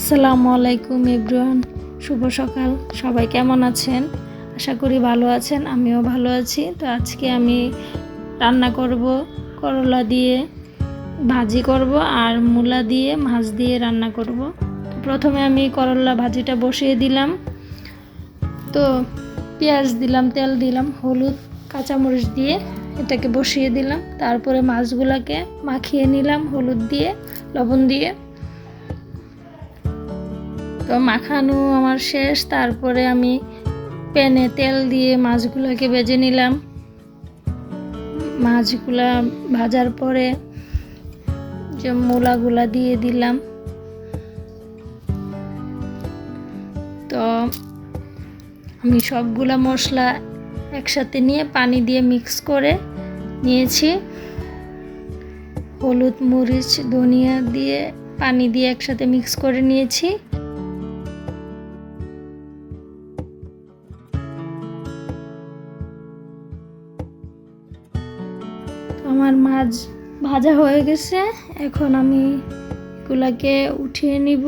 আসসালামু আলাইকুম এভরিওয়ান, শুভ সকাল। সবাই কেমন আছেন? আশা করি ভালো আছেন, আমিও ভালো আছি। তো আজকে আমি রান্না করব করলা দিয়ে ভাজি করব আর মূলা দিয়ে মাছ দিয়ে রান্না করব। তো প্রথমে আমি করলা ভাজিটা বসিয়ে দিলাম। তো পেঁয়াজ দিলাম, তেল দিলাম, হলুদ কাঁচামরিচ দিয়ে এটাকে বসিয়ে দিলাম। তারপরে মাছগুলোকে মাখিয়ে নিলাম হলুদ দিয়ে, লবণ দিয়ে। তো মাখানো আমার শেষ। তারপরে আমি প্যানে তেল দিয়ে মাছগুলোকে ভেজে নিলাম। মাছগুলা ভাজার পরে যে মূলাগুলা দিয়ে দিলাম। তো আমি সবগুলা মশলা একসাথে নিয়ে পানি দিয়ে মিক্স করে নিয়েছি। হলুদ, মরিচ, ধনিয়া দিয়ে পানি দিয়ে একসাথে মিক্স করে নিয়েছি। আমার মাছ ভাজা হয়ে গেছে, এখন আমি এগুলাকে উঠিয়ে নিব।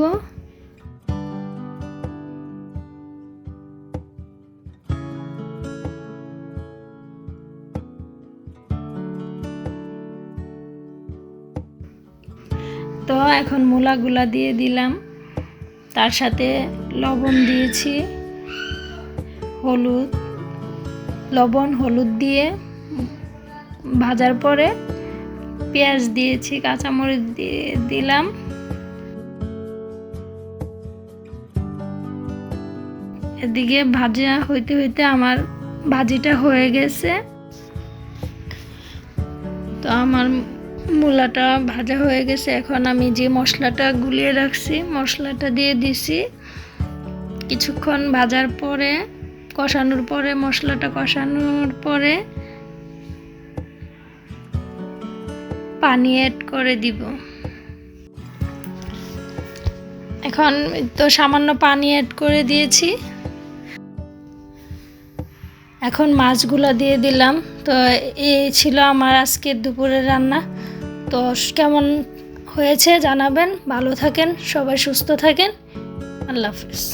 তো এখন মূলাগুলা দিয়ে দিলাম, তার সাথে লবণ দিয়েছি, হলুদ দিয়ে ভাজার পরে পেঁয়াজ দিয়েছি, কাঁচামরিচ দিয়ে দিলাম। এদিকে ভাজা হইতে হইতে আমার ভাজিটা হয়ে গেছে। তো আমার মূলাটা ভাজা হয়ে গেছে। এখন আমি যে মশলাটা গুলিয়ে রাখছি মশলাটা দিয়ে দিছি। কিছুক্ষণ ভাজার পরে মশলাটা কষানোর পরে পানি অ্যাড করে দিব। এখন তো সামান্য পানি অ্যাড করে দিয়েছি। এখন মাছগুলা দিয়ে দিলাম। তো এই ছিল আমার আজকের দুপুরের রান্না। তো কেমন হয়েছে জানাবেন। ভালো থাকেন, সবাই সুস্থ থাকেন। আল্লাহ হাফেজ।